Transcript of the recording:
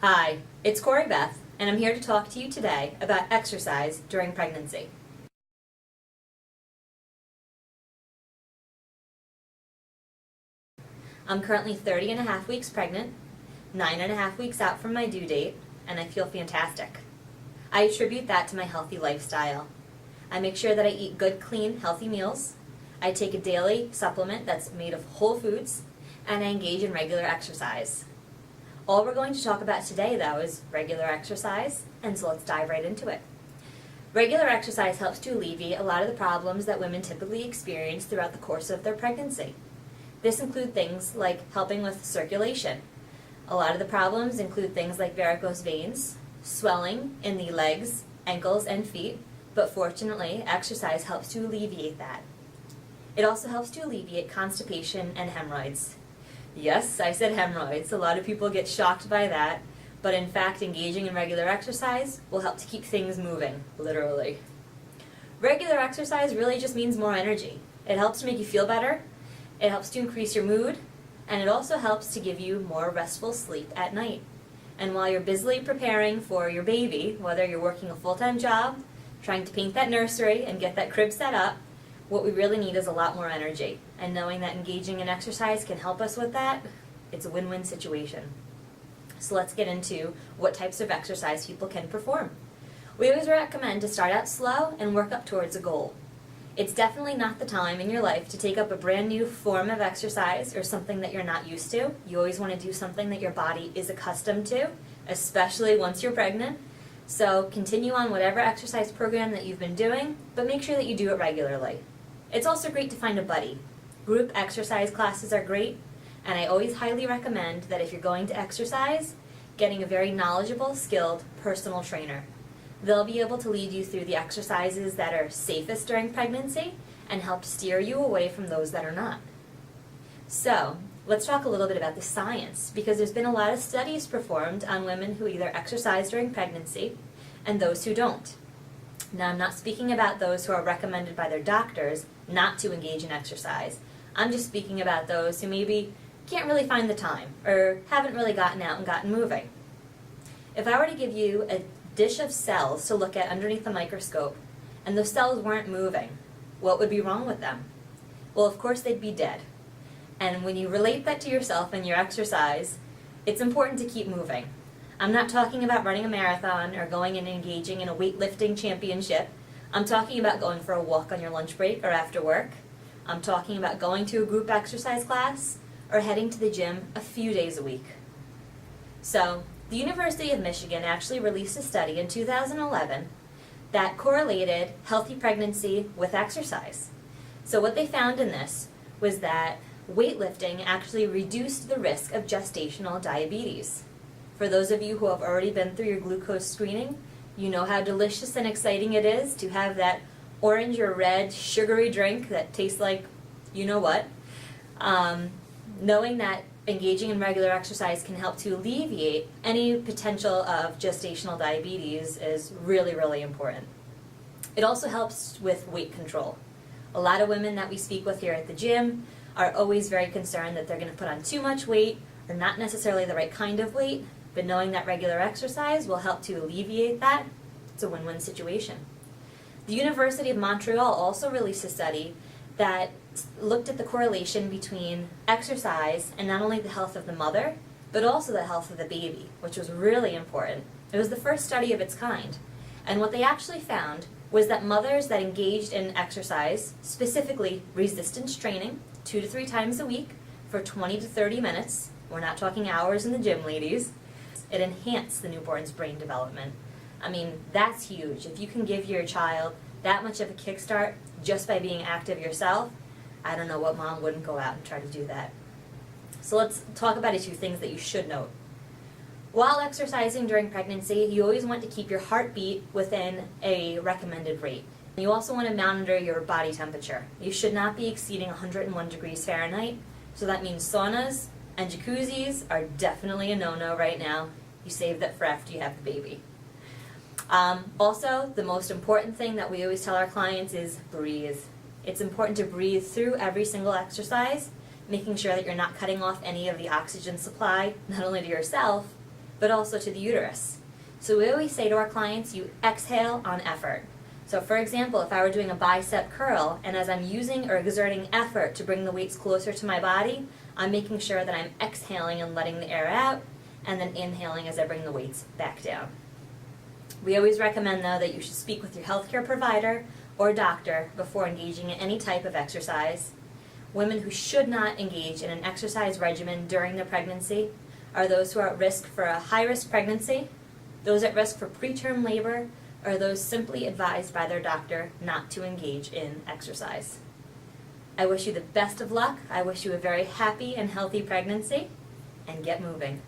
Hi, it's Corrie-Beth, and I'm here to talk to you today about exercise during pregnancy. I'm currently 30 and a half weeks pregnant, 9 and a half weeks out from my due date, and I feel fantastic. I attribute that to my healthy lifestyle. I make sure that I eat good, clean, healthy meals. I take a daily supplement that's made of whole foods, and I engage in regular exercise. All we're going to talk about today, though, is regular exercise, and so let's dive right into it. Regular exercise helps to alleviate a lot of the problems that women typically experience throughout the course of their pregnancy. This includes things like helping with circulation. A lot of the problems include things like varicose veins, swelling in the legs, ankles, and feet, but fortunately, exercise helps to alleviate that. It also helps to alleviate constipation and hemorrhoids. Yes, I said hemorrhoids. A lot of people get shocked by that, but in fact, engaging in regular exercise will help to keep things moving, literally. Regular exercise really just means more energy. It helps to make you feel better, it helps to increase your mood, and it also helps to give you more restful sleep at night. And while you're busily preparing for your baby, whether you're working a full-time job, trying to paint that nursery and get that crib set up, what we really need is a lot more energy. And knowing that engaging in exercise can help us with that, it's a win-win situation. So let's get into what types of exercise people can perform. We always recommend to start out slow and work up towards a goal. It's definitely not the time in your life to take up a brand new form of exercise or something that you're not used to. You always want to do something that your body is accustomed to, especially once you're pregnant. So continue on whatever exercise program that you've been doing, but make sure that you do it regularly. It's also great to find a buddy. Group exercise classes are great, and I always highly recommend that if you're going to exercise, getting a very knowledgeable, skilled personal trainer. They'll be able to lead you through the exercises that are safest during pregnancy and help steer you away from those that are not. So, let's talk a little bit about the science, because there's been a lot of studies performed on women who either exercise during pregnancy and those who don't. Now, I'm not speaking about those who are recommended by their doctors not to engage in exercise. I'm just speaking about those who maybe can't really find the time or haven't really gotten out and gotten moving. If I were to give you a dish of cells to look at underneath the microscope and those cells weren't moving, what would be wrong with them? Well, of course, they'd be dead. And when you relate that to yourself and your exercise, it's important to keep moving. I'm not talking about running a marathon or going and engaging in a weightlifting championship. I'm talking about going for a walk on your lunch break or after work. I'm talking about going to a group exercise class or heading to the gym a few days a week. So, the University of Michigan actually released a study in 2011 that correlated healthy pregnancy with exercise. So what they found in this was that weightlifting actually reduced the risk of gestational diabetes. For those of you who have already been through your glucose screening, you know how delicious and exciting it is to have that orange or red sugary drink that tastes like you know what. Knowing that engaging in regular exercise can help to alleviate any potential of gestational diabetes is really, really important. It also helps with weight control. A lot of women that we speak with here at the gym are always very concerned that they're going to put on too much weight or not necessarily the right kind of weight, but knowing that regular exercise will help to alleviate that, it's a win-win situation. The University of Montreal also released a study that looked at the correlation between exercise and not only the health of the mother, but also the health of the baby, which was really important. It was the first study of its kind. And what they actually found was that mothers that engaged in exercise, specifically resistance training, 2 to 3 times a week for 20 to 30 minutes, we're not talking hours in the gym, ladies, it enhanced the newborn's brain development. I mean, that's huge. If you can give your child that much of a kickstart just by being active yourself, I don't know what mom wouldn't go out and try to do that. So let's talk about a few things that you should note. While exercising during pregnancy, you always want to keep your heartbeat within a recommended rate. You also want to monitor your body temperature. You should not be exceeding 101 degrees Fahrenheit, so that means saunas and jacuzzis are definitely a no-no right now. You save that for after you have the baby. Also, the most important thing that we always tell our clients is breathe. It's important to breathe through every single exercise, making sure that you're not cutting off any of the oxygen supply, not only to yourself, but also to the uterus. So we always say to our clients, you exhale on effort. So for example, if I were doing a bicep curl, and as I'm using or exerting effort to bring the weights closer to my body, I'm making sure that I'm exhaling and letting the air out, and then inhaling as I bring the weights back down. We always recommend, though, that you should speak with your healthcare provider or doctor before engaging in any type of exercise. Women who should not engage in an exercise regimen during their pregnancy are those who are at risk for a high-risk pregnancy, those at risk for preterm labor, or those simply advised by their doctor not to engage in exercise. I wish you the best of luck. I wish you a very happy and healthy pregnancy, and get moving.